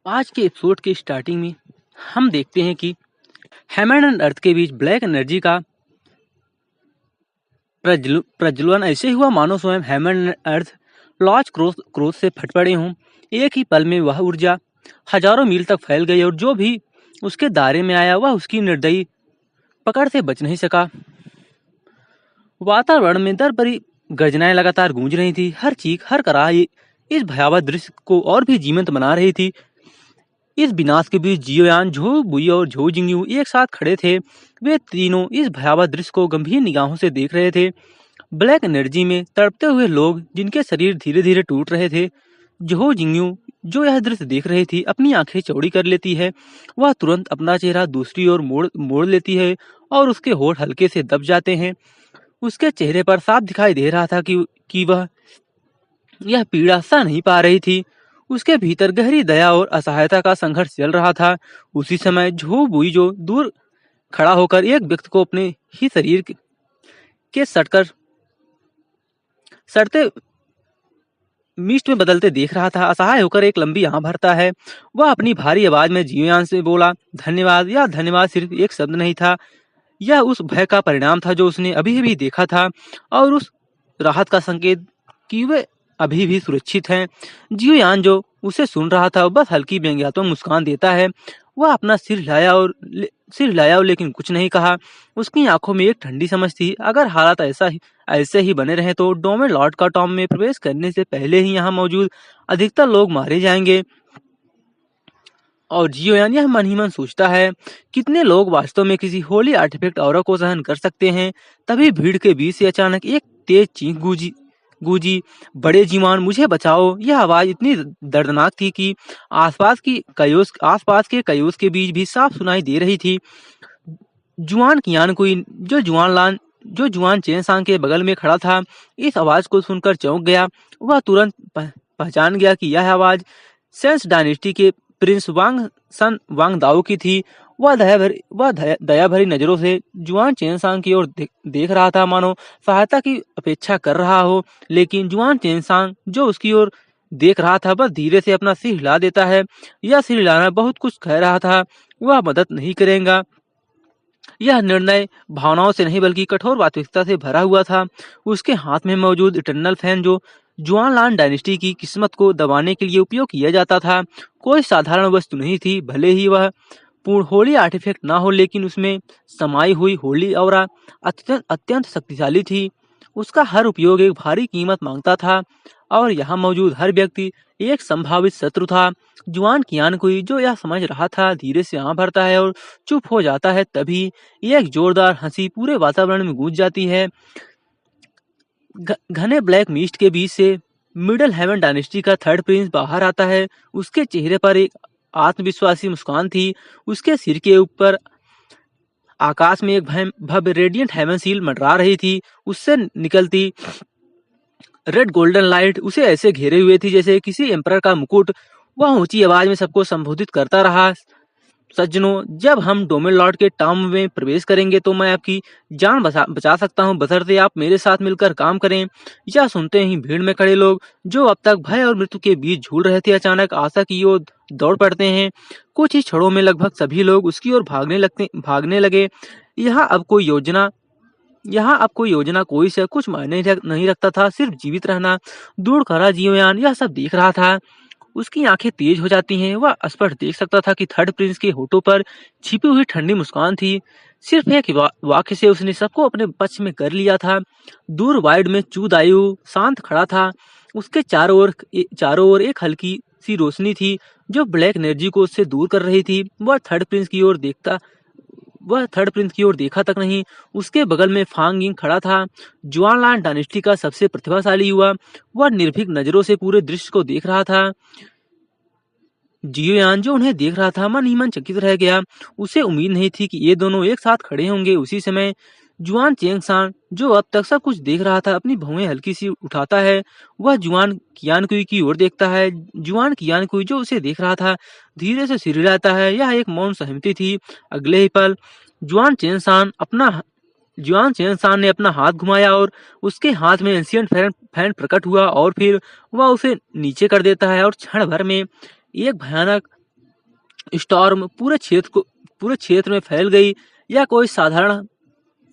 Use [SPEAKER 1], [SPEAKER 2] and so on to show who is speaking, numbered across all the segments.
[SPEAKER 1] आज के एपिसोड के स्टार्टिंग में हम देखते हैं कि हेमन एंड अर्थ के बीच ब्लैक एनर्जी का प्रज्वलन ऐसे हुआ मानो स्वयं हेमन एंड अर्थ लॉज क्रोध से फट पड़े हों। एक ही पल में वह ऊर्जा हजारों मील तक फैल गई और जो भी उसके दायरे में आया वह उसकी निर्दयी पकड़ से बच नहीं सका। वातावरण में दर भरी गर्जनाएं लगातार गूंज रही थी। हर चीख हर कराह इस भयावह दृश्य को और भी जीवंत बना रही थी। इस विनाश के बीच जियोयान, झो बुई और झो जिंगयू एक साथ खड़े थे। वे तीनों इस भयावह दृश्य को गंभीर निगाहों से देख रहे थे। ब्लैक एनर्जी में तड़पते हुए लोग जिनके शरीर धीरे धीरे टूट रहे थे। झो जिंगयू जो यह दृश्य देख रही थी अपनी आंखें चौड़ी कर लेती है। वह तुरंत अपना चेहरा दूसरी ओर मोड़ लेती है और उसके होठ हल्के से दब जाते हैं। उसके चेहरे पर साफ दिखाई दे रहा था कि वह यह पीड़ा सह नहीं पा रही थी। उसके भीतर गहरी दया और असहायता का संघर्ष चल रहा था। उसी समय झो बुई जो दूर खड़ा होकर एक व्यक्ति को अपने ही शरीर के सड़ते मिस्ट में बदलते देख रहा था। असहाय होकर एक लंबी आह भरता है। वह अपनी भारी आवाज में जियोयान से बोला, धन्यवाद। यह धन्यवाद सिर्फ एक शब्द नहीं था, यह उस भय का परिणाम था जो उसने अभी भी देखा था और उस राहत का संकेत कि वे अभी भी सुरक्षित हैं। जियोयान जो उसे सुन रहा था बस हल्की व्यंग्यात्मक मुस्कान देता है। वह अपना सिर हिलाया और लेकिन कुछ नहीं कहा। उसकी आंखों में एक ठंडी समझ थी। अगर हालात ऐसे ही बने रहे तो डोमे लॉर्ड का टॉम में प्रवेश करने से पहले ही यहाँ मौजूद अधिकतर लोग मारे जाएंगे। और जियोयान यह मन ही मन सोचता है, कितने लोग वास्तव में किसी होली आर्टिफैक्ट ऑरा को सहन कर सकते हैं। तभी भीड़ के बीच से अचानक एक तेज चीख गूंजी, बड़े जीवान मुझे बचाओ। यह आवाज इतनी दर्दनाक थी कि आसपास के कयोस के बीच भी साफ सुनाई दे रही थी। जुआन कियान कुइन जो जुआन चेनसांग के बगल में खड़ा था इस आवाज को सुनकर चौंक गया। वह तुरंत पहचान गया कि यह आवाज सेंस डायनेस्टी के प्रिंस वांग दाओ की थी। वह दया भरी नजरों से जुआन चेनसांग की ओर देख रहा था, मानो सहायता की अपेक्षा कर रहा हो। लेकिन जुआन चेनसांग जो उसकी ओर देख रहा था बस धीरे से अपना सिर हिला देता है। यह सिर हिलाना बहुत कुछ कह रहा था। वह मदद नहीं करेगा। यह निर्णय भावनाओं से नहीं बल्कि कठोर वास्तविकता से भरा हुआ था। उसके हाथ में मौजूद इटर्नल फैन जो जुआनलान डायनेस्टी की किस्मत को दबाने के लिए उपयोग किया जाता था कोई साधारण वस्तु नहीं थी। भले ही वह पूर्ण होली आर्टिफैक्ट ना हो, लेकिन उसमें समाई हुई होली ऑरा अत्यंत शक्तिशाली थी। उसका हर उपयोग एक भारी कीमत मांगता था और यहाँ मौजूद हर व्यक्ति एक संभावित शत्रु था। जुआन कियान कुई जो यह समझ रहा था धीरे से आंख भरता है और चुप हो जाता है। तभी एक जोरदार हंसी पूरे वातावरण में गूंज जाती है। घने ब्लैक मिस्ट के बीच से मिडल हेवन डायनेस्टी का थर्ड प्रिंस बाहर आता है। उसके चेहरे पर एक आत्मविश्वासी मुस्कान थी। उसके सिर के ऊपर आकाश में एक भव्य रेडियंट हेवन सील मंडरा रही थी। उससे निकलती रेड गोल्डन लाइट उसे ऐसे घेरे हुए थी जैसे किसी एम्परर का मुकुट। वह ऊंची आवाज में सबको संबोधित करता रहा, सज्जनों, जब हम डोमेन लॉर्ड के टाउन में प्रवेश करेंगे तो मैं आपकी जान बचा सकता हूं, बशर्ते आप मेरे साथ मिलकर काम करें। यह सुनते ही भीड़ में खड़े लोग जो अब तक भय और मृत्यु के बीच झूल रहे थे अचानक आशा की ओर दौड़ पड़ते हैं। कुछ ही क्षणों में लगभग सभी लोग उसकी ओर भागने लगे। यहाँ अब कोई योजना कोई से कुछ मायने नहीं रखता था, सिर्फ जीवित रहना। दूर खड़ा जियोयान यह सब देख रहा था। उसकी आंखें तेज हो जाती हैं। वह स्पष्ट देख सकता था कि थर्ड प्रिंस के होठों पर छिपी हुई ठंडी मुस्कान थी। सिर्फ एक वाक्य से उसने सबको अपने पक्ष में कर लिया था। दूर वाइड में चू दायु शांत खड़ा था। उसके चारों ओर एक हल्की सी रोशनी थी जो ब्लैक एनर्जी को उससे दूर कर रही थी। वह थर्ड प्रिंस की ओर देखा तक नहीं। उसके बगल में फांग यिंग खड़ा था, जुआनलान डायनेस्टी का सबसे प्रतिभाशाली युवा। वह निर्भीक नजरों से पूरे दृश्य को देख रहा था। जियोयान जो उन्हें देख रहा था मन ही मन चकित रह गया। उसे उम्मीद नहीं थी कि ये दोनों एक साथ खड़े होंगे। उसी समय जुआन चेंगसान जो अब तक सब कुछ देख रहा था अपनी भौहें हल्की सी उठाता है। वह जुआन कियानकुई की ओर देखता है। जुआन कियानकुई जो उसे देख रहा था धीरे से सिर हिलाता है। यह एक मौन सहमति थी। अगले ही पल जुआन चेंगसान ने अपना हाथ घुमाया और उसके हाथ में एंशिएंट फैन प्रकट हुआ और फिर वह उसे नीचे कर देता है और क्षण भर में एक भयानक स्टॉर्म पूरे क्षेत्र में फैल गई। यह कोई साधारण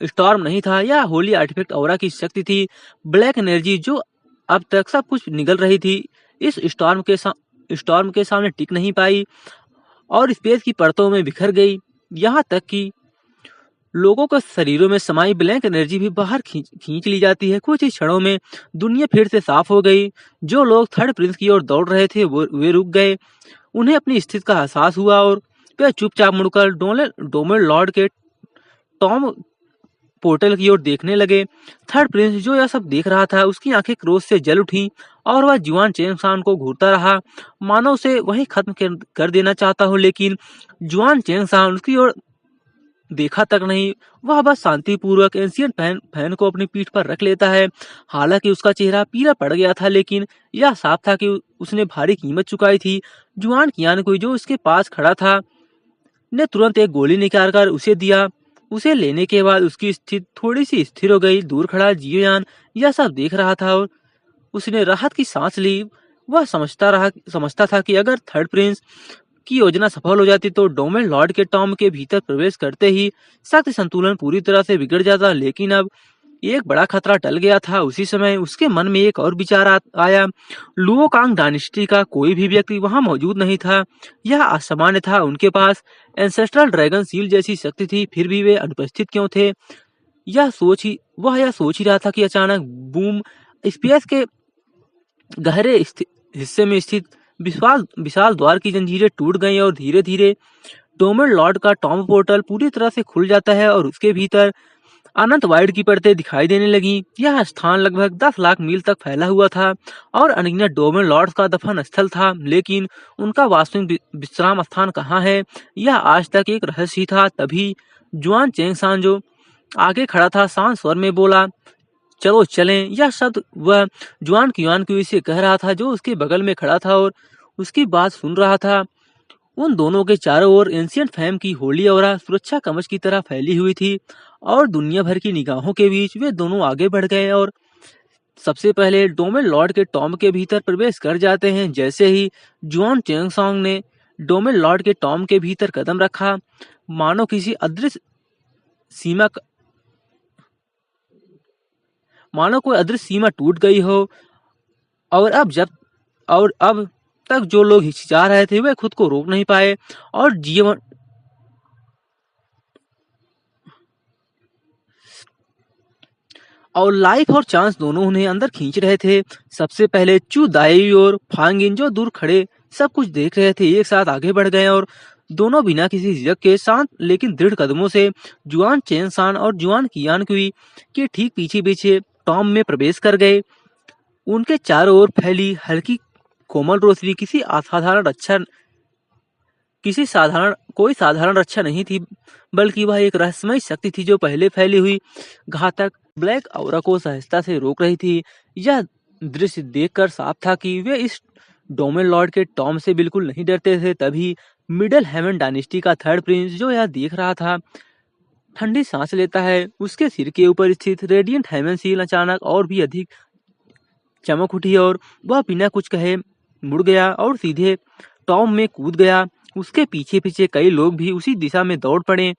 [SPEAKER 1] स्टॉर्म नहीं था, यह होली आर्टिफैक्ट ऑरा की शक्ति थी, ब्लैक एनर्जी जो अब तक सब कुछ निगल रही थी। इस स्टॉर्म के सामने टिक नहीं पाई और स्पेस की परतों में बिखर गई। यहाँ तक कि लोगों के शरीरों में समाई ब्लैक एनर्जी भी बाहर खींच ली जाती है। कुछ ही क्षणों में दुनिया फिर से साफ हो गई। जो लोग थर्ड प्रिंस की ओर दौड़ रहे थे वे रुक गए। उन्हें अपनी स्थिति का एहसास हुआ और वे चुपचाप मुड़कर डोमेन लॉर्ड के टॉम पोर्टल की ओर देखने लगे। थर्ड प्रिंस जो यह सब देख रहा था, उसकी आंखें क्रोध से जल उठी और वह जुआन चेंगसान को घूरता रहा, मानो उसे वहीं खत्म कर देना चाहता हो। लेकिन जुआन चेंगसान उसकी ओर देखा तक नहीं, वह बस शांतिपूर्वक एंशियंट फैन को अपनी पीठ पर रख लेता है। हालांकि उसका चेहरा पीला पड़ गया था, लेकिन यह साफ था कि उसने भारी कीमत चुकाई थी। जुआन कियानकुई जो उसके पास खड़ा था ने तुरंत एक गोली निकालकर उसे दिया। उसे लेने के बाद उसकी स्थिति थोड़ी सी स्थिर हो गई। दूर खड़ा जियोयान यह सब देख रहा था और उसने राहत की सांस ली। वह समझता था कि अगर थर्ड प्रिंस की योजना सफल हो जाती तो डोमेन लॉर्ड के टॉम के भीतर प्रवेश करते ही शक्ति संतुलन पूरी तरह से बिगड़ जाता। लेकिन अब एक बड़ा खतरा टल गया था। उसी समय उसके मन में एक और विचार आया। लुओकांग डायनेस्टी का कोई भी व्यक्ति वहां मौजूद नहीं था। यह असामान्य था। उनके पास एंसेस्ट्रल ड्रैगन सील जैसी शक्ति थी, फिर भी वे अनुपस्थित क्यों थे? यह सोच ही रहा था कि अचानक बूम, स्पेस के गहरे हिस्से में स्थित विशाल द्वार की जंजीरें टूट गईं और धीरे धीरे डोमेन लॉर्ड का टॉम पोर्टल पूरी तरह से खुल जाता है और उसके भीतर अनंत वाइड की परतें दिखाई देने लगी। यह स्थान लगभग 10 लाख मील तक फैला हुआ था और अनगिनत डोमेन लॉर्ड्स का दफन स्थल था। लेकिन उनका वास्तविक विश्राम स्थान कहाँ है, यह आज तक एक रहस्य ही था। तभी जुआन चेंगसान जो आगे खड़ा था शांत स्वर में बोला, चलो चलें। यह शब्द वह जुआन कियानकुई से कह रहा था जो उसके बगल में खड़ा था और उसकी बात सुन रहा था। उन दोनों के चारों ओर एंशियंट फैम की होली ऑरा सुरक्षा कवच की तरह फैली हुई थी और दुनिया भर की निगाहों के बीच वे दोनों आगे बढ़ गए और सबसे पहले डोमेन लॉर्ड के टॉम के भीतर प्रवेश कर जाते हैं। जैसे ही जुआन चेंगसोंग ने डोमेन लॉर्ड के टॉम के भीतर कदम रखा, मानो किसी अदृश्य सीमा मानो कोई अदृश्य सीमा टूट गई हो और अब तक जो लोग हिचकिचा रहे थे वे खुद को रोक नहीं पाए और जीवन और लाइफ और चांस दोनों उन्हें अंदर खींच रहे थे। सबसे पहले चू दाई और फांगिन जो दूर खड़े सब कुछ देख रहे थे, एक साथ आगे बढ़ गए और दोनों बिना किसी झिझक के शांत लेकिन दृढ़ कदमों से जुआन चेंगसान और जुआन कियानकुई के ठीक पीछे पीछे टॉम में प्रवेश कर गए। उनके चारों ओर फैली हल्की कोमल रोशनी कोई साधारण रक्षा नहीं थी, बल्कि वह एक रहस्यमय शक्ति थी जो पहले फैली हुई घातक ब्लैक ऑरा को सहजता से रोक रही थी। यह दृश्य देखकर साफ था कि वे इस डोमेन लॉर्ड के टॉम से बिल्कुल नहीं डरते थे। तभी मिडल हेवन डायनेस्टी का थर्ड प्रिंस जो यह देख रहा था ठंडी सांस लेता है। उसके सिर के ऊपर स्थित रेडियंट हेवन सील अचानक और भी अधिक चमक उठी और वह बिना कुछ कहे मुड़ गया और सीधे टॉम में कूद गया। उसके पीछे पीछे कई लोग भी उसी दिशा में दौड़ पड़े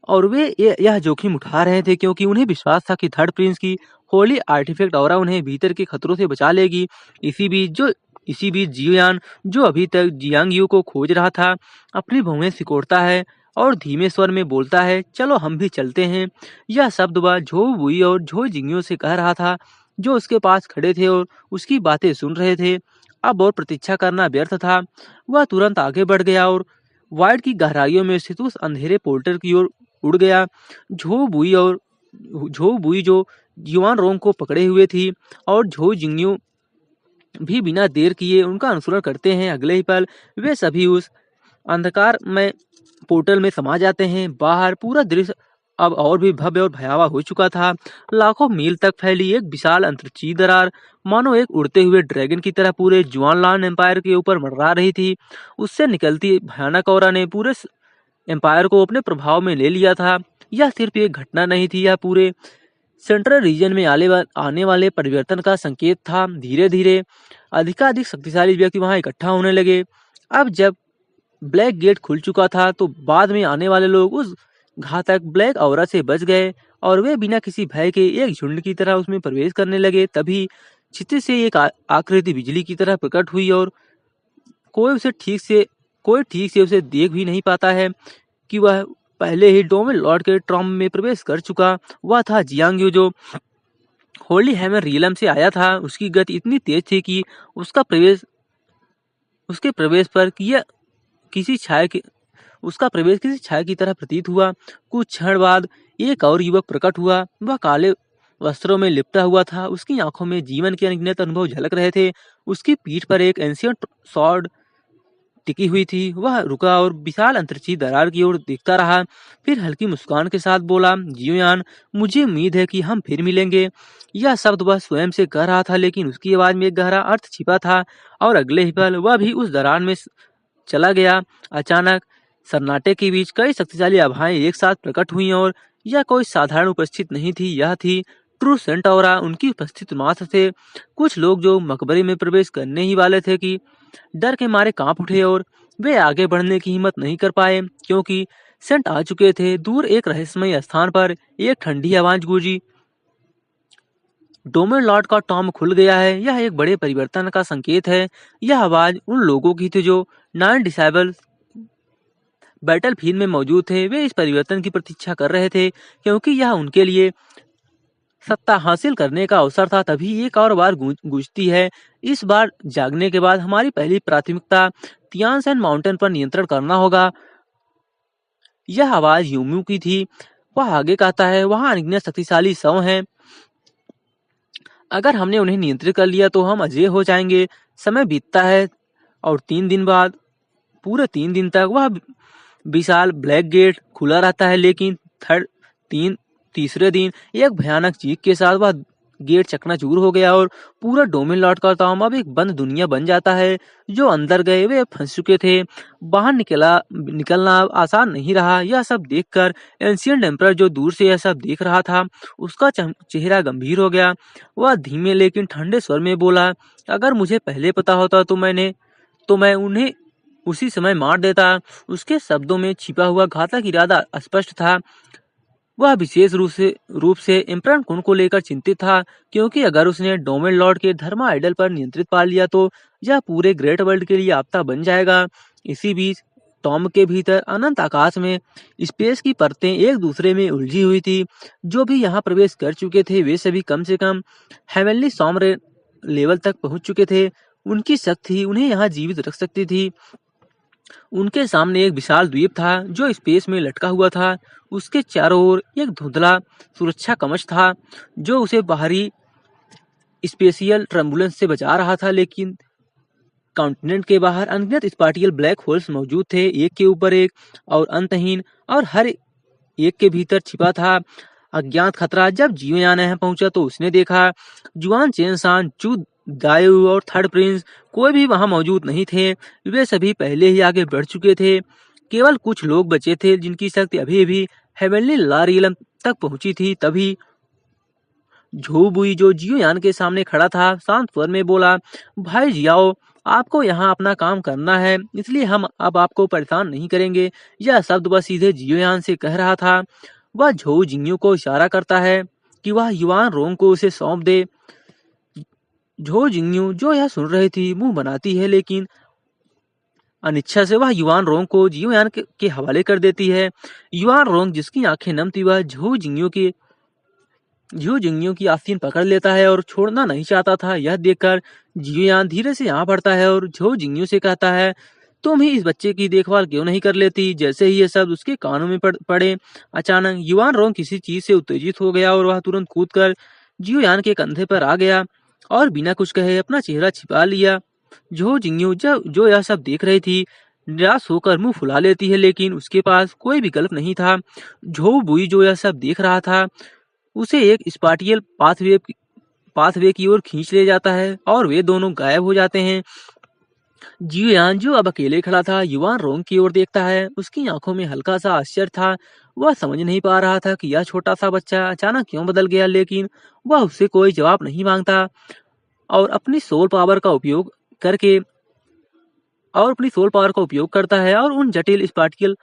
[SPEAKER 1] और वे यह जोखिम उठा रहे थे क्योंकि उन्हें विश्वास था कि थर्ड प्रिंस की होली आर्टिफैक्ट ऑरा उन्हें भीतर के खतरों से बचा लेगी। इसी बीच जियोयान जो अभी तक जियांग यू को खोज रहा था अपनी भौहें सिकोड़ता है और धीमे स्वर में बोलता है, चलो हम भी चलते हैं। यह शब्द वह झो बुई और झो जिंगियो से कह रहा था जो उसके पास खड़े थे और उसकी बातें सुन रहे थे। अब और प्रतीक्षा करना व्यर्थ था। वह तुरंत आगे बढ़ गया और वाइड की गहराइयों में स्थित उस अंधेरे पोर्टल की ओर उड़ गया। झो बुई जो युवान रोंग को पकड़े हुए थी और झो जिंगियो भी बिना देर किए उनका अनुसरण करते हैं। अगले ही पल वे सभी उस अंधकार में पोर्टल में समा जाते हैं। बाहर पूरा दृश्य अब और भी भव्य और भयावह हो चुका था। लाखों मील तक फैली एक विशाल अंतरिक्षीय दरार मानो एक उड़ते हुए ड्रैगन की तरह पूरे जुआनलान एम्पायर के ऊपर मंडरा रही थी। उससे निकलती भयानक ऑरा ने पूरे एम्पायर को अपने प्रभाव में ले लिया था। यह सिर्फ एक घटना नहीं थी, यह पूरे सेंट्रल रीजन में आने वाले परिवर्तन का संकेत था। धीरे धीरे अधिकाधिक शक्तिशाली व्यक्ति वहां इकट्ठा होने लगे। अब जब ब्लैक गेट खुल चुका था तो बाद में आने वाले लोग उस घातक ब्लैक ऑरा से बच गए और वे बिना किसी भय के एक झुंड की तरह उसमें प्रवेश करने लगे। तभी क्षितिज से एक आकृति बिजली की तरह प्रकट हुई और कोई उसे ठीक से कोई ठीक से उसे देख भी नहीं पाता है कि वह पहले ही डोमेन लॉर्ड के ट्रॉम में प्रवेश कर चुका। वह था जियांग यू जो होली हैमर रियलम से आया था। उसकी गति इतनी तेज थी कि उसके प्रवेश पर किया किसी छाया के उसका प्रवेश किसी छाया की तरह प्रतीत हुआ। कुछ क्षण बाद एक और युवक प्रकट हुआ। वह काले वस्त्रों में लिपटा हुआ था। उसकी आंखों में जीवन के अनगिनत अनुभव झलक रहे थे। उसकी पीठ पर एक एंशियंट स्वॉर्ड टिकी हुई थी। वह रुका और विशाल अंतरिक्षी दरार की ओर देखता रहा। फिर हल्की मुस्कान के साथ बोला, जियोयान, मुझे उम्मीद है कि हम फिर मिलेंगे। यह शब्द वह स्वयं से कह रहा था, लेकिन उसकी आवाज में एक गहरा अर्थ छिपा था और अगले ही पल वह भी उस दरार में चला गया। अचानक सन्नाटे के बीच कई शक्तिशाली आभाएं एक साथ प्रकट हुई और यह कोई साधारण उपस्थित नहीं थी, यह थी ट्रू सेंटौरा। उनकी उपस्थित मात्र से कुछ लोग जो मकबरे में प्रवेश करने ही वाले थे कि डर के मारे कांप उठे और वे आगे बढ़ने की हिम्मत नहीं कर पाए क्योंकि सेंट आ चुके थे। दूर एक रहस्यमय स्थान पर एक ठंडी आवाज गूंजी, डोमेन लॉर्ड का टॉम खुल गया है। यह एक बड़े परिवर्तन का संकेत है। यह आवाज उन लोगों की थी जो 9 डिसेबल बैटलफील्ड में मौजूद थे। वे इस परिवर्तन की प्रतीक्षा कर रहे थे क्योंकि यह उनके लिए सत्ता हासिल करने का अवसर था। तभी एक और बार गूंजती है, इस बार जागने के बाद हमारी पहली प्राथमिकता तियानसन माउंटेन पर नियंत्रण करना होगा। यह आवाज यूम्यू की थी। वह आगे कहता है, वहां अनगिनत शक्तिशाली शव हैं। अगर हमने उन्हें नियंत्रित कर लिया तो हम अजय हो जाएंगे। समय बीतता है और 3 दिन बाद पूरे 3 दिन तक वह विशाल ब्लैक गेट खुला रहता है, लेकिन तीसरे दिन एक भयानक चीख के साथ वह गेट चकनाचूर हो गया और पूरा डोमेन लॉर्ड का टॉम अब एक बंद दुनिया बन जाता है। जो अंदर गए वे फंस चुके थे। बाहर निकलना आसान नहीं रहा। यह सब देखकर एंशिएंट एम्परर जो दूर से यह सब देख रहा था, उसका चेहरा गंभीर हो गया। वह धीमे लेकिन ठंडे स्वर में बोला, अगर मुझे पहले पता होता तो मैं उन्हें उसी समय मार देता। उसके शब्दों में छिपा हुआ घातक इरादा स्पष्ट था। वह विशेष रूप से एम्परर कुन को लेकर चिंतित था क्योंकि अगर उसने डोमेन लॉर्ड के धर्मा आइडल पर नियंत्रित पा लिया तो यह पूरे ग्रेट वर्ल्ड के लिए आपदा बन जाएगा। इसी बीच टॉम के भीतर अनंत आकाश में स्पेस की परतें एक दूसरे में उलझी हुई थी। जो भी यहाँ प्रवेश कर चुके थे वे सभी कम से कम हेवनली सॉम्रे लेवल तक पहुंच चुके थे। उनकी शक्ति उन्हें यहाँ जीवित रख सकती थी। उनके सामने एक विशाल द्वीप था जो स्पेस में लटका हुआ था। उसके चारों ओर एक धुंधला सुरक्षा कवच था जो उसे बाहरी स्पेशियल टर्बुलेंस से बचा रहा था, लेकिन कॉन्टिनेंट के बाहर अनगिनत स्पार्टियल ब्लैक होल्स मौजूद थे, एक के ऊपर एक और अंतहीन, और हर एक के भीतर छिपा था अज्ञात खतरा। जब जियोयान यहाँ पहुंचा तो उसने देखा जुआन चेनसान, चू दायु और थर्ड प्रिंस कोई भी वहां मौजूद नहीं थे। वे सभी पहले ही आगे बढ़ चुके थे। केवल कुछ लोग बचे थे जिनकी शक्ति अभी भी हेवनली लारियलम तक पहुंची थी। तभी झो बुई जो जियोयान के सामने खड़ा था शांत स्वर में बोला, भाई जियाओ, आपको यहाँ अपना काम करना है, इसलिए हम अब आपको परेशान नहीं करेंगे। यह शब्द वह सीधे जियोयान से कह रहा था। वह झो जिंगयू को इशारा करता है कि वह युवान रोंग को उसे सौंप दे। झो जिंगयू जो यह सुन रही थी मुंह बनाती है, लेकिन अनिच्छा से वह युवान रोंग को जियोयान के हवाले कर देती है। युवान रोंग जिसकी आंखें नम थी वह झो जिंगयू की आस्तीन पकड़ लेता है और छोड़ना नहीं चाहता था। यह देखकर जियोयान धीरे से यहाँ बढ़ता है और झो जिंगयू से कहता है, तुम ही इस बच्चे की देखभाल क्यों नहीं कर लेती। जैसे ही ये शब्द उसके कानों में पड़े, अचानक युवान रोंग किसी चीज से उत्तेजित हो गया और वह तुरंत कूदकर जियोयान के कंधे पर आ गया और बिना कुछ कहे अपना चेहरा छिपा लिया। झो जिंगयू जो यह सब देख रही थी निराश होकर मुंह फुला लेती है, लेकिन उसके पास कोई विकल्प नहीं था। झो बुई जो यह सब देख रहा था उसे एक स्पार्टियल पाथवे की ओर खींच ले जाता है और वे दोनों गायब हो जाते हैं। जियोयान जो अब अकेले खड़ा था युवान रोंग की ओर देखता है। उसकी आंखों में हल्का सा आश्चर्य था। वह समझ नहीं पा रहा था कि यह छोटा सा बच्चा अचानक क्यों बदल गया, लेकिन वह उससे कोई जवाब नहीं मांगता और अपनी सोल पावर का उपयोग करके और अपनी सोल पावर का उपयोग करता है और उन जटिल स्पार्टिकल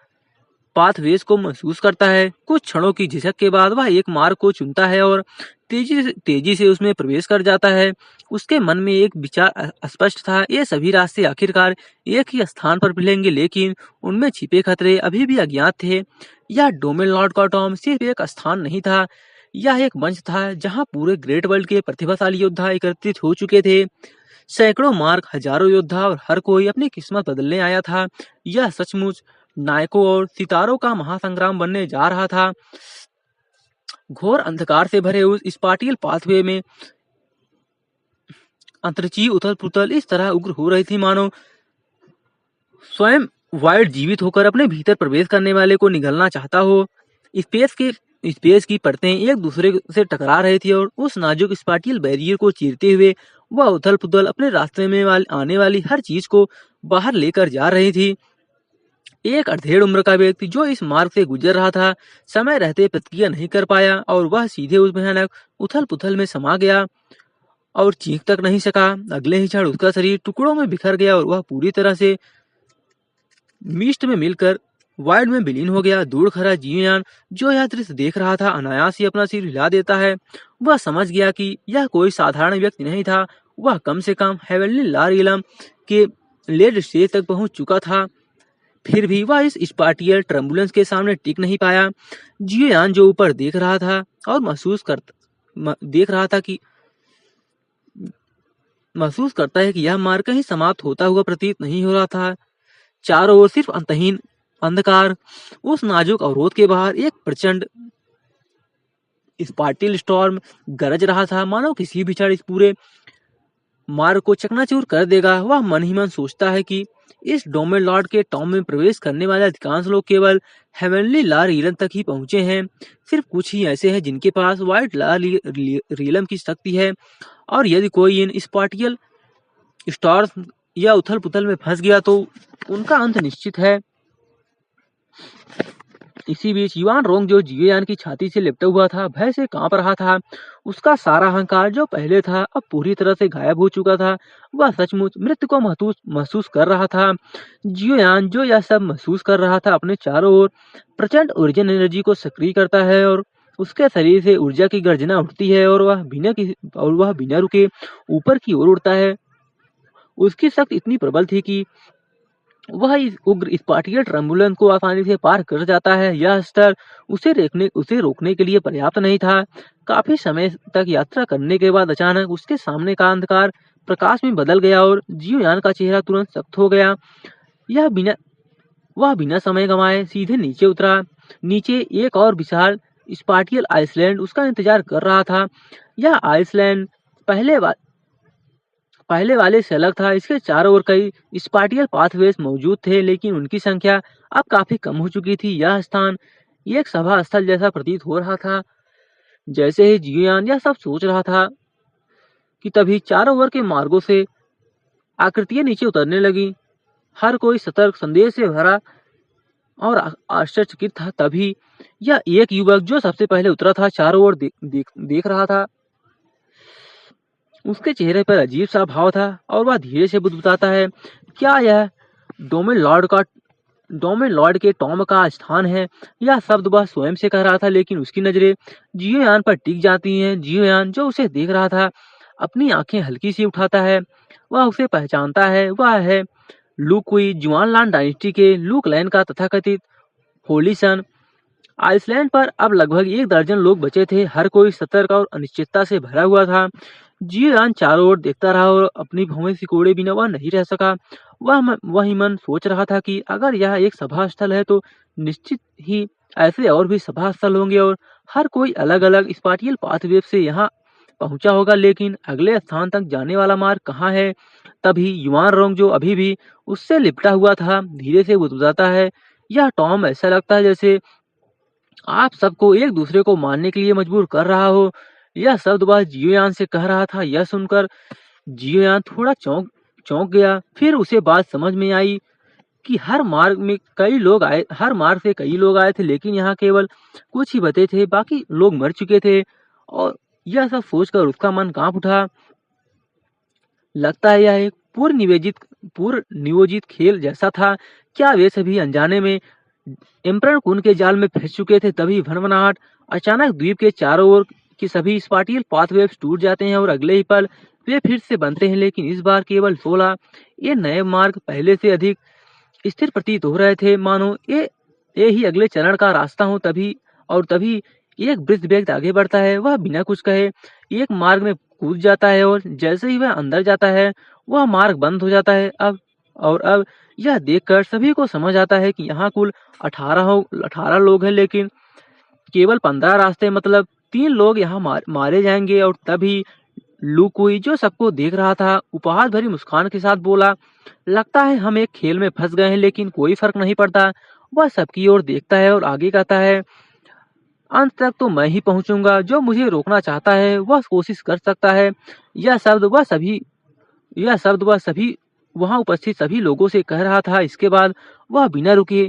[SPEAKER 1] पाथवेज को महसूस करता है। कुछ क्षणों की झिझक के बाद वह एक मार्ग को चुनता है और तेजी से उसमें प्रवेश कर जाता है। उसके मन में एक विचार स्पष्ट था, ये सभी रास्ते आखिरकार एक ही स्थान पर मिलेंगे, लेकिन उनमें छिपे खतरे अभी भी अज्ञात थे। यह डोमेन लॉर्ड का टॉम सिर्फ एक स्थान नहीं था, यह एक मंच था जहां पूरे ग्रेट वर्ल्ड के प्रतिभाशाली योद्धा एकत्रित हो चुके थे। सैकड़ों मार्क, हजारों योद्धा और हर कोई अपनी किस्मत बदलने आया था। यह सचमुच नायकों और सितारों का महासंग्राम बनने जा रहा था। घोर अंधकार से भरे उस स्पार्टियल पाथवे में अंतरिक्षीय उथल पुथल इस तरह उग्र हो रही थी मानो स्वयं वाइल्ड जीवित होकर अपने भीतर प्रवेश करने वाले को निगलना चाहता हो। स्पेस की परतें एक दूसरे से टकरा रही थी और उस नाजुक स्पार्टियल बैरियर को चीरते हुए वह उथल पुथल अपने रास्ते में आने वाली हर चीज को बाहर लेकर जा रही थी। एक अर्धेड़ उम्र का व्यक्ति जो इस मार्ग से गुजर रहा था, समय रहते प्रतिक्रिया नहीं कर पाया और वह सीधे उस भयानक उथल पुथल में समा गया और चीख तक नहीं सका। अगले ही क्षण उसका शरीर टुकड़ों में बिखर गया और वह पूरी तरह से मिस्ट में मिलकर वाइड में विलीन हो गया। दूर खड़ा जीवयान जो यह दृश्य देख रहा था अनायास ही अपना सिर हिला देता है। वह समझ गया कि यह कोई साधारण व्यक्ति नहीं था, वह कम से कम हेवनली लार इलम के लेड स्टेज तक पहुंच चुका था। फिर भी वह इस स्पार्टियल टर्बुलेंस के सामने टिक नहीं पाया। जीवयान जो ऊपर देख रहा था और महसूस करता है कि यह मार्ग कहीं समाप्त होता हुआ प्रतीत नहीं हो रहा था। चारों ओर सिर्फ अंतहीन अंधकार। उस नाजुक अवरोध के बाहर एक प्रचंड स्पार्टियल स्टॉर्म गरज रहा था, मानो किसी भी क्षण इस पूरे मार्ग को चकनाचूर कर देगा। वह मन ही मन सोचता है कि इस डोमेन लॉर्ड के टॉम में प्रवेश करने वाले अधिकांश लोग केवल हेवनली लार रीलम तक ही पहुंचे हैं। सिर्फ कुछ ही ऐसे हैं जिनके पास व्हाइट लार रीलम की शक्ति है, और यदि कोई इन स्पार्टियल स्टार्स या उथल पुथल में फंस गया तो उनका अंत निश्चित है। इसी बीच युवान रोंग जो जीवयान की छाती से लिपटा हुआ था, भय से कांप रहा था। उसका सारा अहंकार जो पहले था अब पूरी तरह से गायब हो चुका था। वह सचमुच मृत्यु को महसूस कर रहा था। जीवयान जो यह सब महसूस कर रहा था अपने चारों ओर प्रचंड ऊर्जन एनर्जी को सक्रिय करता है और उसके शरीर से ऊर्जा की गर्जना उठती है और वह बिना रुके ऊपर की ओर उड़ता है। उसकी शक्ति इतनी प्रबल थी कि वह इस उग्र स्पार्टियल टर्बुलेंस को आसानी से पार कर जाता है। यह स्तर उसे रोकने के लिए पर्याप्त नहीं था। काफी समय तक यात्रा करने के बाद अचानक उसके सामने का अंधकार प्रकाश में बदल गया और जीवयान का चेहरा तुरंत सख्त हो गया। वह बिना समय गंवाए सीधे नीचे उतरा। नीचे एक और विशाल स्पार्टियल आइसलैंड उसका इंतजार कर रहा था। यह आइसलैंड पहले वाले से अलग था। इसके चारों ओर कई स्पार्टियल पाथवेज मौजूद थे, लेकिन उनकी संख्या अब काफी कम हो चुकी थी। यह स्थान एक सभा स्थल जैसा प्रतीत हो रहा था। जैसे ही जीवयान यह सब सोच रहा था कि तभी चारों ओर के मार्गों से आकृतियां नीचे उतरने लगी। हर कोई सतर्क, संदेश से भरा और आश्चर्यचकित था। तभी यह एक युवक जो सबसे पहले उतरा था चारों ओर देख रहा था। उसके चेहरे पर अजीब सा भाव था और वह धीरे से बुदबुदाता है, क्या यह डोमेन लॉर्ड के टॉम का स्थान है? यह शब्द वह स्वयं से कह रहा था, लेकिन उसकी नजरें जीवयान पर टिक जाती हैं। जीवयान जो उसे देख रहा था अपनी आंखें हल्की सी उठाता है। वह उसे पहचानता है। वह है लू कुई, जुआनलान डायनेस्टी के लू क्लैन का तथाकथित होली सन। आइसलैंड पर अब लगभग 1 दर्जन लोग बचे थे। हर कोई सतर्क और अनिश्चितता से भरा हुआ था। जीवयान चारों ओर देखता रहा और अपनी भौहें सिकोड़े बिना वह नहीं रह सका। वही मन सोच रहा था कि अगर यह एक सभा स्थल है तो निश्चित ही ऐसे और भी सभा स्थल होंगे और हर कोई अलग अलग स्पार्टियल पाथवे से यहाँ पहुंचा होगा, लेकिन अगले स्थान तक जाने वाला मार्ग कहाँ है? तभी युवान रोंग जो अभी भी उससे लिपटा हुआ था धीरे से बुदबुदाता है, यह टॉम ऐसा लगता है जैसे आप सबको एक दूसरे को मारने के लिए मजबूर कर रहा हो। यह शब्द वह जीवयान से कह रहा था। यह सुनकर जीवयान थोड़ा चौंक गया। फिर उसे बात समझ में आई कि हर मार्ग से कई लोग आए थे, लेकिन यहाँ केवल कुछ ही बचे थे, बाकी लोग मर चुके थे। और यह सब सोचकर उसका मन कांप उठा। लगता है यह एक पूर्व निवेदित पूर्व नियोजित खेल जैसा था। क्या वे सभी अनजाने में एम्परर खून के जाल में फंस चुके थे? तभी भनभनाहट, अचानक द्वीप के चारों ओर के सभी स्पाटियल पाथवेज टूट जाते हैं और अगले ही पल वे फिर से बनते हैं, लेकिन इस बार केवल 16। ये नए मार्ग पहले से अधिक स्थिर प्रतीत हो रहे थे, मानो ये ही अगले चरण का रास्ता हो। तभी एक वृद्ध व्यक्ति आगे बढ़ता है। वह बिना कुछ कहे एक मार्ग में कूद जाता है और जैसे ही वह अंदर जाता है वह मार्ग बंद हो जाता है। अब यह देखकर सभी को समझ आता है कि यहाँ कुल 18 लोग हैं, लेकिन केवल 15 रास्ते, मतलब 3 लोग यहाँ मारे जाएंगे। और तभी लुकुई, जो सबको देख रहा था, उपहास भरी मुस्कान के साथ बोला, लगता है हम एक खेल में फंस गए हैं, लेकिन कोई फर्क नहीं पड़ता। वह सबकी ओर देखता है और आगे कहता है, अंत तक तो मैं ही पहुंचूंगा। जो मुझे रोकना चाहता है वह कोशिश कर सकता है। यह शब्द वह सभी वहां उपस्थित सभी लोगों से कह रहा था। इसके बाद वह बिना रुके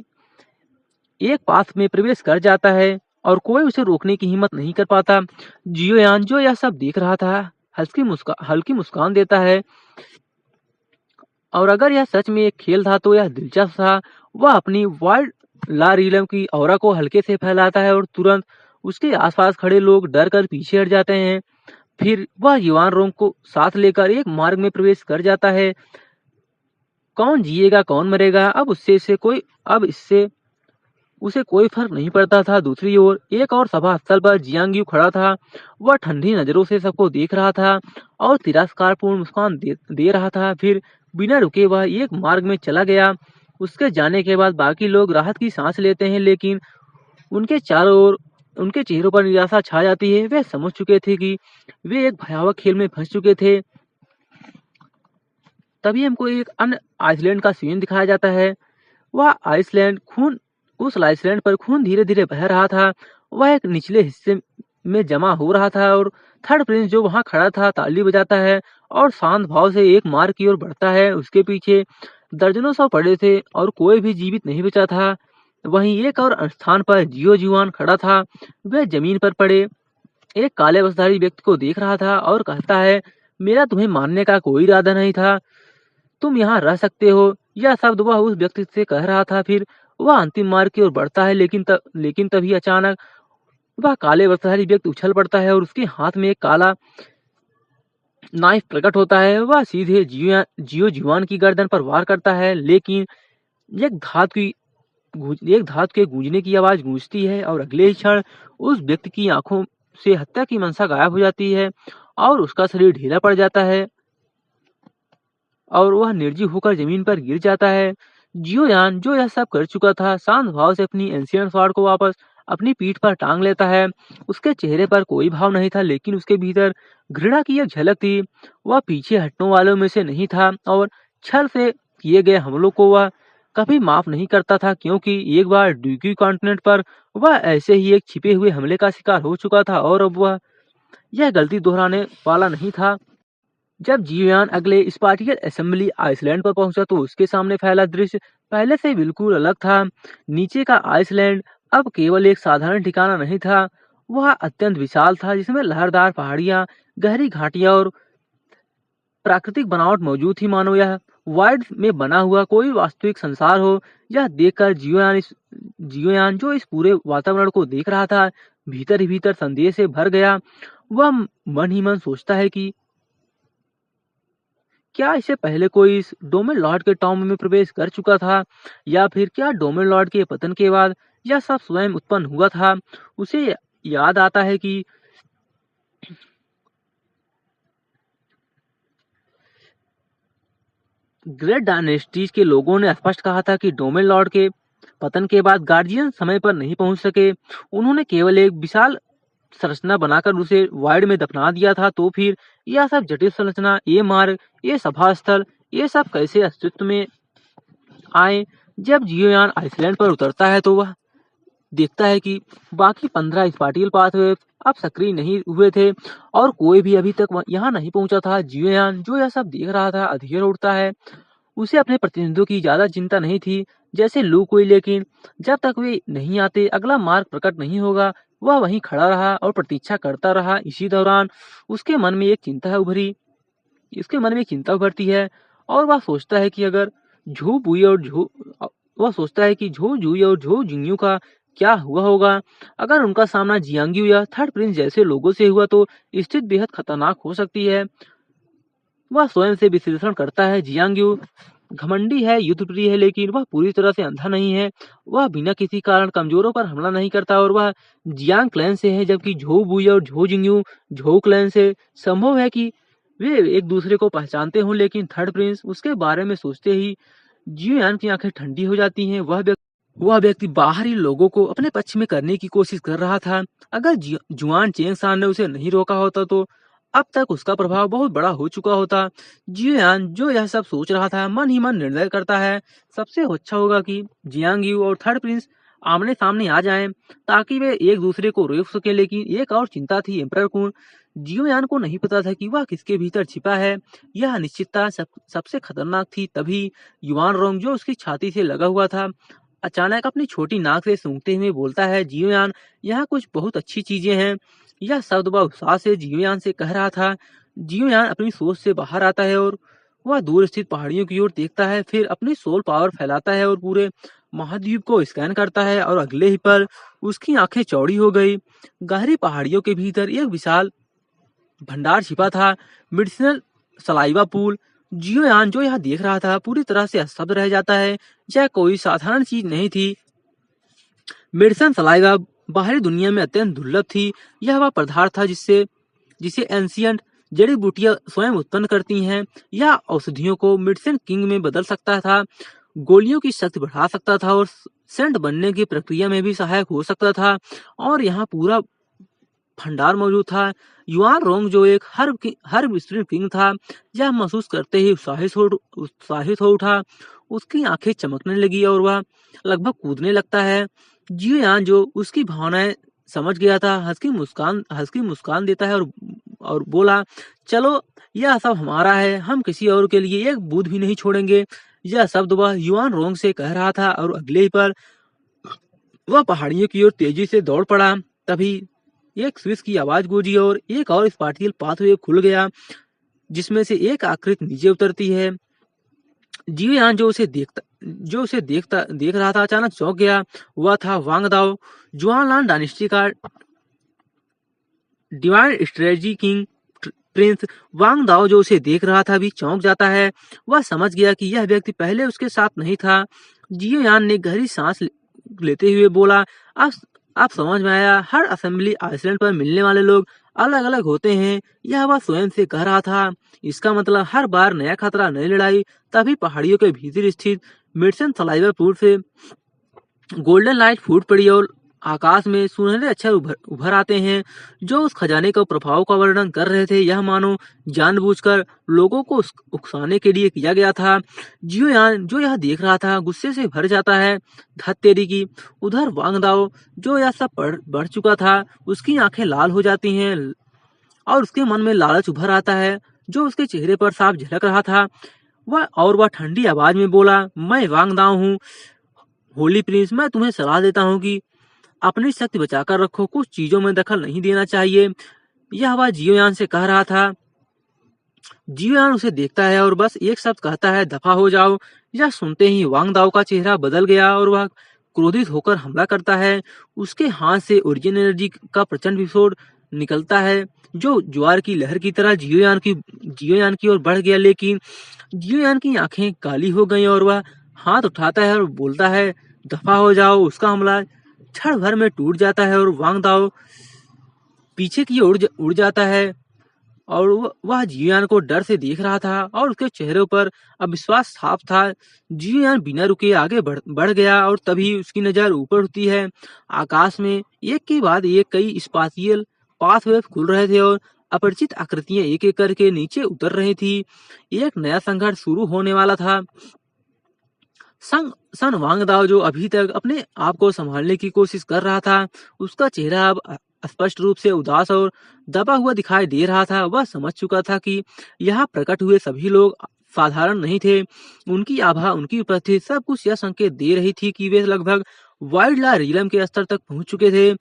[SPEAKER 1] एक पाथ में प्रवेश कर जाता है और कोई उसे रोकने की हिम्मत नहीं कर पाता। जियोयान, जो यह सब देख रहा था, हल्की मुस्कान देता है। और अगर यह सच में एक खेल था तो यह दिलचस्प था। वह अपनी वाइल्ड ला रीलम की ऑरा को हल्के से फैलाता है और तुरंत उसके आसपास खड़े लोग डर कर पीछे हट जाते हैं। फिर वह युवान रोंग को साथ लेकर एक मार्ग में प्रवेश कर जाता है। कौन जिएगा कौन मरेगा, अब इससे उसे कोई फर्क नहीं पड़ता था। दूसरी ओर एक और सभा स्थल पर जियांग खड़ा था। वह ठंडी नजरों से सबको देख रहा था और तिरस्कारपूर्ण मुस्कान दे रहा था। फिर बिना रुके वह एक मार्ग में चला गया। उसके जाने के बाद बाकी लोग राहत की सांस लेते हैं, लेकिन उनके चेहरों पर निराशा छा जाती है। वे समझ चुके थे कि वे एक भयावह खेल में फंस चुके थे। तभी हमको एक अन्य आइसलैंड का सीन दिखाया जाता है। वह उस आइसलैंड पर खून धीरे धीरे बह रहा था। वह एक निचले हिस्से में जमा हो रहा था और थर्ड प्रिंस, जो वहां खड़ा था, ताली बजाता है और शांत भाव से एक मार्ग की ओर बढ़ता है। उसके पीछे दर्जनों सौ पड़े थे और कोई भी जीवित नहीं बचा था। वहीं एक और स्थान पर जियो जुआन खड़ा था। वह जमीन पर पड़े एक काले वस्त्रधारी व्यक्ति को देख रहा था और कहता है, मेरा तुम्हें मारने का कोई इरादा नहीं था, तुम यहाँ रह सकते हो। यह शब्द वह उस व्यक्ति से कह रहा था। फिर वह अंतिम मार्ग की ओर बढ़ता है, लेकिन तभी अचानक वह काले वस्त्रधारी व्यक्ति उछल पड़ता है और उसके हाथ में एक काला नाइफ प्रकट होता है। वह सीधे जियो जुआन की गर्दन पर वार करता है, लेकिन एक धातु के गूंजने की आवाज गूंजती है और अगले ही क्षण उस व्यक्ति की आंखों से हत्या की मंशा गायब हो जाती है और उसका शरीर ढीला पड़ जाता है और वह निर्जीव होकर जमीन पर गिर जाता है। जियोयान, जो यह सब कर चुका था, शांत भाव से अपनी एंशियंट स्वॉर्ड को वापस अपनी पीठ पर टांग लेता है। उसके चेहरे पर कोई भाव नहीं था, लेकिन उसके भीतर घृणा की एक झलक थी। वह पीछे हटने वालों में से नहीं था और छल से किए गए हमलों को वह कभी माफ नहीं करता था, क्योंकि एक बार ड्यूकी कॉन्टिनेंट पर वह ऐसे ही एक छिपे हुए हमले का शिकार हो चुका था और अब वह यह गलती दोहराने वाला नहीं था। जब जियोयान अगले स्पार्टियल असेंबली आइसलैंड पर पहुंचा तो उसके सामने फैला दृश्य पहले से बिल्कुल अलग था। नीचे का आइसलैंड अब केवल एक साधारण ठिकाना नहीं था, वह अत्यंत विशाल था, जिसमें लहरदार पहाड़ियां, गहरी घाटियां और प्राकृतिक बनावट मौजूद थी, मानो यह वाइड में बना हुआ कोई वास्तविक संसार हो। यह देखकर जियोयान, जो इस पूरे वातावरण को देख रहा था, भीतर ही भीतर संदेह से भर गया। वह मन ही मन सोचता है कि क्या इससे पहले कोई इस डोमेन लॉर्ड के टॉम में प्रवेश कर चुका था, या फिर क्या डोमेन लॉर्ड के पतन के बाद यह सब स्वयं उत्पन्न हुआ था। उसे याद आता है कि ग्रेट डायनेस्टीज के लोगों ने स्पष्ट कहा था कि डोमेन लॉर्ड के पतन के बाद गार्जियन समय पर नहीं पहुंच सके। उन्होंने केवल एक विशाल संरचना बनाकर उसे वाइड में दफना दिया था। तो फिर यह सब जटिल संरचना, ये मार्ग, ये सभा स्थल, ये सब कैसे अस्तित्व में आए। जब जियोयान आइसलैंड पर उतरता है तो वह देखता है कि बाकी 15 स्पार्टियल पाथवे अब सक्रिय नहीं हुए थे और कोई भी अभी तक यहाँ नहीं पहुंचा था। जियोयान, जो यह सब देख रहा था, अधीर उठता है। उसे अपने प्रतिनिधियों की ज्यादा चिंता नहीं थी, जैसे लू कोई, लेकिन जब तक वे नहीं आते, अगला मार्ग प्रकट नहीं होगा। वह वहीं खड़ा रहा और प्रतीक्षा करता रहा। इसी दौरान उसके मन में एक चिंता उभरती है और वह सोचता है कि अगर झू बुई और झू वह सोचता है कि झू जुई और झू जिंगयू का क्या हुआ होगा। अगर उनका सामना जियांग्यू या थर्ड प्रिंस जैसे लोगों से हुआ तो स्थिति बेहद खतरनाक हो सकती है। वह स्वयं से विश्लेषण करता है। जियांग्यू घमंडी है, युद्ध प्रिय है, लेकिन वह पूरी तरह से अंधा नहीं है। वह बिना किसी कारण कमजोरों पर हमला नहीं करता और वह जियांग क्लैन से है, जबकि झो बुई और झो जिंगयू झो क्लैन से। संभव है कि वे एक दूसरे को पहचानते हों, लेकिन थर्ड प्रिंस उसके बारे में सोचते ही जियोयान की आंखें ठंडी हो जाती हैं। वह व्यक्ति बाहरी लोगों को अपने पक्ष में करने की कोशिश कर रहा था। अगर जुआन चेंगसान ने उसे नहीं रोका होता तो अब तक उसका प्रभाव बहुत बड़ा हो चुका होता। जियोयान जो यह सब सोच रहा था, मन ही मन निर्णय करता है सबसे अच्छा होगा कि जियांगयू और थर्ड प्रिंस आमने सामने आ जाएं, ताकि वे एक दूसरे को रोक सके। लेकिन एक और चिंता थी एम्परर को। जियोयान को नहीं पता था कि वह किसके भीतर छिपा है। यह अनिश्चितता सबसे खतरनाक थी। तभी युआन रोंग, जो उसकी छाती से लगा हुआ था, अचानक अपनी छोटी नाक से सूंघते हुए बोलता है, जियोयान, यहाँ कुछ बहुत अच्छी चीजें हैं। यह शब्द वह उत्साह से जियोयान से कह रहा था। जियोयान अपनी सोच से बाहर आता है और वह दूर स्थित पहाड़ियों की ओर देखता है। फिर अपनी सोल पावर फैलाता है और पूरे महाद्वीप को स्कैन करता है और अगले ही पल उसकी आंखें चौड़ी हो गई। गहरी पहाड़ियों के भीतर एक विशाल भंडार छिपा था, मेडिसिनल सलाइवा पूल। जियोयान जो यह देख रहा था पूरी तरह से स्तब्ध रह जाता है। यह कोई साधारण चीज नहीं थी। मेडिसिन सलाइवा बाहरी दुनिया में अत्यंत दुर्लभ थी। यह वह पदार्थ था जिसे एंशियंट जड़ी बूटियां स्वयं उत्पन्न करती हैं। यह औषधियों को मेडिसिन किंग में बदल सकता था, गोलियों की शक्ति बढ़ा सकता था और सेंट बनने की प्रक्रिया में भी सहायक हो सकता था। और यहाँ पूरा भंडार मौजूद था। युआन रोंग, जो एक हर्ब स्प्रिंग किंग था, यह महसूस करते ही उत्साहित हो उठा। उसकी आंखें चमकने लगी और वह लगभग कूदने लगता है। जियोयान, जो उसकी भावनाएं समझ गया था, हंस की मुस्कान देता है और बोला, चलो, यह सब हमारा है, हम किसी और के लिए एक बूंद भी नहीं छोड़ेंगे। यह शब्द वह युआन रोंग से कह रहा था और अगले ही पर वह पहाड़ियों की ओर तेजी से दौड़ पड़ा। तभी एक स्विच की आवाज गूंजी और एक और स्पार्टियल पाथवे खुल गया, जिसमें से एक आकृति नीचे उतरती है। जियोयान, जो उसे देख रहा था, अचानक चौंक गया। वह था वांग दाओ, जुआनलान डायनेस्टी का डिवाइन स्ट्रेटजी किंग प्रिंस। वांग दाओ, जो उसे देख रहा था, भी चौंक जाता है। वह समझ गया कि यह व्यक्ति पहले उसके साथ नहीं था। जियोयान ने गहरी सांस लेते हुए बोला, अब समझ में आया, हर असेंबली आइसलैंड पर मिलने वाले लोग अलग अलग होते हैं। यह वह स्वयं से कह रहा था। इसका मतलब हर बार नया खतरा, नई लड़ाई। तभी पहाड़ियों के भीतर स्थित मेडिसिन सलाइवा पूल से गोल्डन लाइट फूट पड़ी और आकाश में सुनहरे अक्षर उभर आते हैं, जो उस खजाने का प्रभाव का वर्णन कर रहे थे। यह मानो जानबूझकर लोगों को उकसाने के लिए किया गया था। जियोयान, जो यह देख रहा था, गुस्से से भर जाता है। धत तेरी की। उधर वांग दाओ, जो यह सब बढ़ चुका था, उसकी आंखें लाल हो जाती हैं और उसके मन में लालच उभर आता है, जो उसके चेहरे पर साफ झलक रहा था। वह ठंडी आवाज में बोला, मैं वांग दाओ हूँ, होली प्रिंस। मैं तुम्हें सलाह देता हूँ कि अपनी शक्ति बचाकर रखो, कुछ चीजों में दखल नहीं देना चाहिए। यह वह जियोयान से कह रहा था। जियोयान उसे देखता है और बस एक शब्द कहता है, दफा हो जाओ। यह सुनते ही वांग दाओ का चेहरा बदल गया और वह क्रोधित होकर हमला करता है। उसके हाथ से ओरिजिन एनर्जी का प्रचंड विस्फोट निकलता है, जो ज्वार की लहर की तरह जियोयान की ओर बढ़ गया। लेकिन जियोयान की आंखें काली हो गईं और वह हाथ उठाता है और बोलता है, दफा हो जाओ। उसका हमला क्षण भर में टूट जाता है और वांग दाओ पीछे की ओर उड़ जाता है और वह जियोयान को डर से देख रहा था और उसके चेहरे पर अविश्वास साफ था। जियोयान बिना रुके आगे बढ़ गया और तभी उसकी नजर ऊपर उठती है। आकाश में एक के बाद एक कई स्पाशियल पाथवे खुल रहे थे और अपरिचित आकृतियां एक एक करके नीचे उतर रही थी। एक नया संघर्ष शुरू होने वाला था। सन वांग दाओ, जो अभी तक अपने आप को संभालने की कोशिश कर रहा था, उसका चेहरा अब स्पष्ट रूप से उदास और दबा हुआ दिखाई दे रहा था। वह समझ चुका था कि यहाँ प्रकट हुए सभी लोग साधारण नहीं थे। उनकी आभा, उनकी उपस्थिति, सब कुछ यह संकेत दे रही थी कि वे लगभग वाइल्ड ला रिलम के स्तर तक पहुंच चुके थे।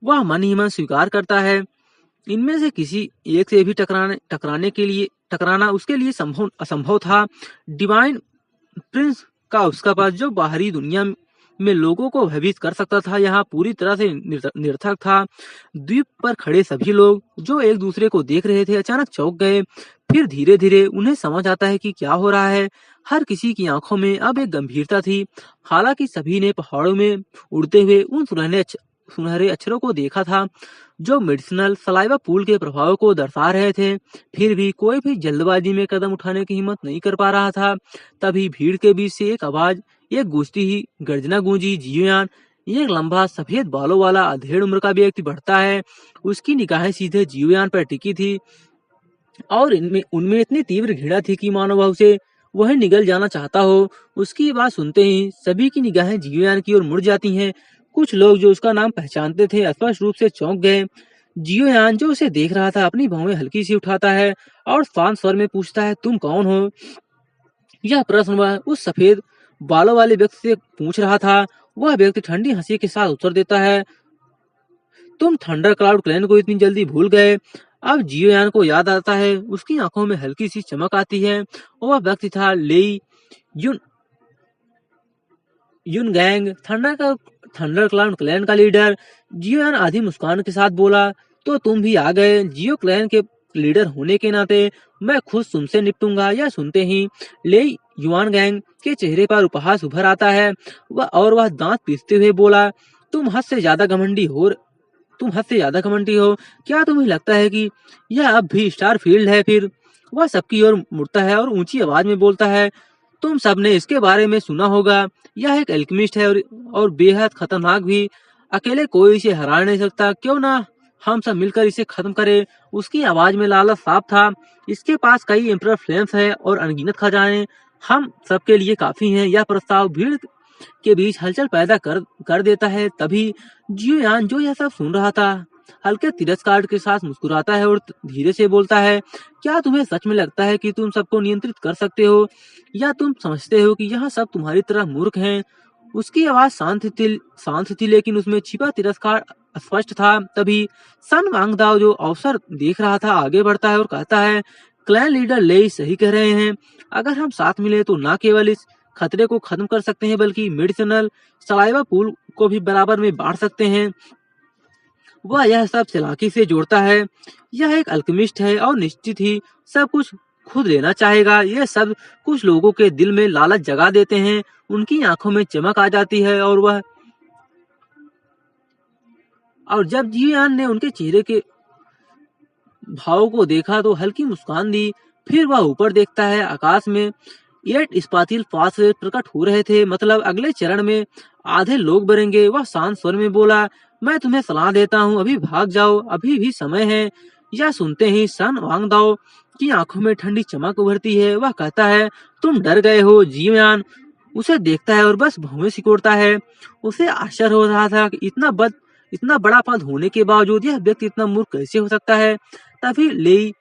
[SPEAKER 1] वह मन ही मन स्वीकार करता है, इनमें से किसी एक से भी टकराने टकराना उसके लिए संभव असंभव था। डिवाइन प्रिंस का उसका पास जो बाहरी दुनिया में लोगों को भयभीत कर सकता था, यहाँ पूरी तरह से निरर्थक था। द्वीप पर खड़े सभी लोग जो एक दूसरे को देख रहे थे अचानक चौंक गए। फिर धीरे धीरे उन्हें समझ आता है कि क्या हो रहा है। हर किसी की आंखों में अब एक गंभीरता थी। हालांकि सभी ने पहाड़ों में उड़ते हुए उन सुनहरे अक्षरों को देखा था जो मेडिसिनल सलाइवा पूल के प्रभाव को दर्शा रहे थे। फिर भी कोई भी जल्दबाजी में कदम उठाने की हिम्मत नहीं कर पा रहा था। तभी भीड़ के बीच से एक आवाज, एक गूंजती ही गर्जना गूंजी। जियोयान, एक लंबा सफेद बालों वाला अधेड़ उम्र का व्यक्ति बढ़ता है। उसकी निगाहें सीधे जियोयान पर टिकी थी और इनमें उनमें इतनी तीव्र घृणा थी कि मानो वह उसे वही निगल जाना चाहता हो। उसकी बात सुनते ही सभी की निगाहें जियोयान की ओर मुड़ जाती हैं। कुछ लोग जो उसका नाम पहचानते थे स्पष्ट रूप से चौंक गए। जियोयान जो उसे देख रहा था अपनी भौहें हल्की सी उठाता है और शांत स्वर में पूछता है, तुम कौन हो? यह प्रश्न वह उस सफेद बालों वाले व्यक्ति से पूछ रहा था। वह व्यक्ति ठंडी हंसी के साथ उत्तर देता है, तुम थंडर क्लाउड क्लैन को इतनी जल्दी भूल गए? अब जियोयान को याद आता है। उसकी आंखों में हल्की सी चमक आती है। वह व्यक्ति था लेई युन युन गैंग, थंडर क्लाउड क्लैन का लीडर। जियोयान आधी मुस्कान के साथ बोला, तो तुम भी आ गए। जियो क्लैन के लीडर होने के नाते मैं खुद तुमसे निपटूंगा। यह सुनते ही लेई युआन गैंग के चेहरे पर उपहास उभर आता है। वह दांत पीसते हुए बोला, तुम हद से ज्यादा घमंडी हो क्या तुम्हें लगता है कि यह अब भी स्टार फील्ड है? फिर वह सबकी ओर मुड़ता है और ऊंची आवाज में बोलता है, तुम सबने इसके बारे में सुना होगा। यह एक एल्केमिस्ट है और बेहद खतरनाक भी। अकेले कोई इसे हरा नहीं सकता। क्यों ना हम सब मिलकर इसे खत्म करें? उसकी आवाज में लालच साफ था। इसके पास कई एम्परर फ्लेम्स है और अनगिनत खजाने। हम सबके लिए काफी हैं। यह प्रस्ताव भीड़ के बीच हलचल पैदा कर देता है। तभी जियोयान जो यह सब सुन रहा था हल्के तिरस्कार के साथ मुस्कुराता है और धीरे से बोलता है, क्या तुम्हें सच में लगता है कि तुम सबको नियंत्रित कर सकते हो, या तुम समझते हो कि यह सब तुम्हारी तरह मूर्ख हैं? उसकी आवाज शांत थी लेकिन उसमें छिपा तिरस्कार स्पष्ट था। तभी सन वांगदाओ जो अवसर देख रहा था आगे बढ़ता है और कहता है, क्लैन लीडर लेई सही कह रहे हैं। अगर हम साथ मिले तो न केवल इस खतरे को खत्म कर सकते हैं बल्कि मेडिसिनल सलाइवा पूल को भी बराबर में बांट सकते हैं। वह यह सब चालाकी से जोड़ता है। यह एक अल्केमिस्ट है और निश्चित ही सब कुछ खुद लेना चाहेगा। यह सब कुछ लोगों के दिल में लालच जगा देते हैं। उनकी आंखों में चमक आ जाती है और जब जियान ने उनके चेहरे के भाव को देखा तो हल्की मुस्कान दी। फिर वह ऊपर देखता है। आकाश में 8 स्पातिल फास्ट प्रकट हो रहे थे। मतलब अगले चरण में आधे लोग मरेंगे। वह शांत स्वर में बोला, मैं तुम्हें सलाह देता हूँ, अभी भाग जाओ, अभी भी समय है। यह सुनते ही सन वांगदाओ की आंखों में ठंडी चमक उभरती है। वह कहता है, तुम डर गए हो? जियान उसे देखता है और बस भौहें सिकोड़ता है। उसे आश्चर्य हो रहा था कि इतना बड़ा पद होने के बावजूद यह व्यक्ति इतना मूर्ख कैसे हो सकता है। तभी लेई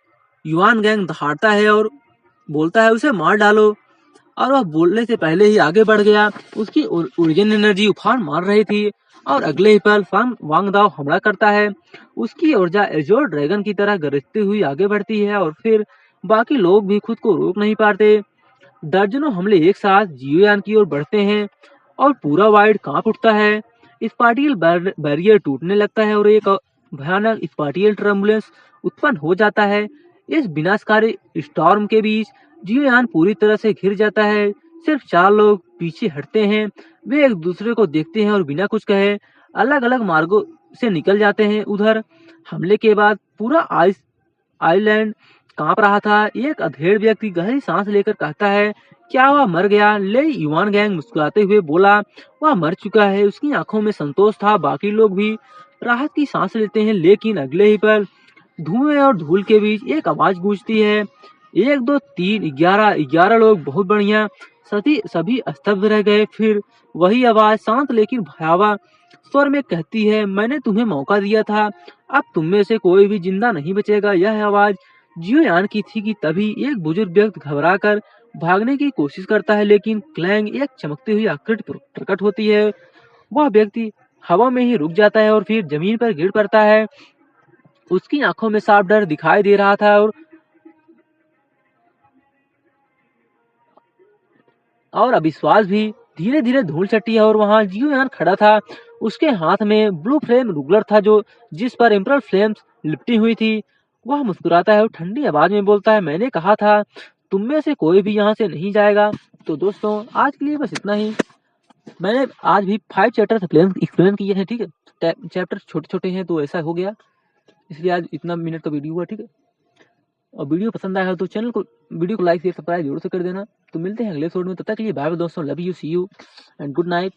[SPEAKER 1] युआन गैंग दहाड़ता है और बोलता है, उसे मार डालो। और वह बोलने से पहले ही आगे बढ़ गया। उसकी ओरिजिन एनर्जी उफान मार रही थी और अगले ही पल सन वांगदाओ हमला करता है। उसकी ऊर्जा एजोर ड्रैगन की तरह गरजती हुई आगे बढ़ती है और फिर बाकी लोग भी खुद को रोक नहीं पाते। दर्जनों हमले एक साथ जियोयान की ओर बढ़ते हैं और पूरा वाइड कांप उठता है। स्पाटियल बैरियर टूटने लगता है और एक भयानक स्पाटियल टर्बुलेंस उत्पन्न हो जाता है। इस विनाशकारी स्टॉर्म के बीच जियोयान पूरी तरह से घिर जाता है। सिर्फ 4 लोग पीछे हटते हैं। वे एक दूसरे को देखते हैं और बिना कुछ कहे अलग अलग मार्गों से निकल जाते हैं। उधर हमले के बाद पूरा आइलैंड कांप रहा था। एक अधेड़ व्यक्ति गहरी सांस लेकर कहता है, क्या वह मर गया? ले युआन गैंग मुस्कुराते हुए बोला, वह मर चुका है। उसकी आंखों में संतोष था। बाकी लोग भी राहत की सांस लेते हैं लेकिन अगले ही पल धुएं और धूल के बीच एक आवाज गूंजती है, 1 2 3 11 लोग। बहुत बढ़िया। सभी स्तब्ध रह गए। फिर वही आवाज शांत लेकिन भयावह स्वर में कहती है, मैंने तुम्हें मौका दिया था, अब तुम में से कोई भी जिंदा नहीं बचेगा। यह आवाज जियोयान की थी कि तभी एक बुजुर्ग व्यक्ति घबराकर भागने की कोशिश करता है लेकिन क्लैंग एक चमकती हुई आकृति प्रकट होती है। वह व्यक्ति हवा में ही रुक जाता है और फिर जमीन पर गिर पड़ता है। उसकी आंखों में साफ डर दिखाई दे रहा था और और अविश्वास भी। धीरे धीरे धूल चटी और वहाँ जियोयान खड़ा था। उसके हाथ में ब्लू फ्लेम रूलर था जो जिस पर एम्परल फ्लेम्स लिपटी हुई थी। वह मुस्कुराता है और ठंडी आवाज में बोलता है, मैंने कहा था तुम में से कोई भी यहाँ से नहीं जाएगा। तो दोस्तों आज के लिए बस इतना ही। मैंने आज भी 5 चैप्टर एक्सप्लेन किए हैं, ठीक है। चैप्टर छोटे छोटे हैं तो ऐसा हो गया, इसलिए आज इतना मिनट का वीडियो हुआ, ठीक है। और वीडियो पसंद आया हो तो वीडियो को लाइक शेयर सब्सक्राइब जरूर से कर देना। तो मिलते हैं अगले एपिसोड में, तब तक के लिए बाय बाय दोस्तों, love you, see you and good night.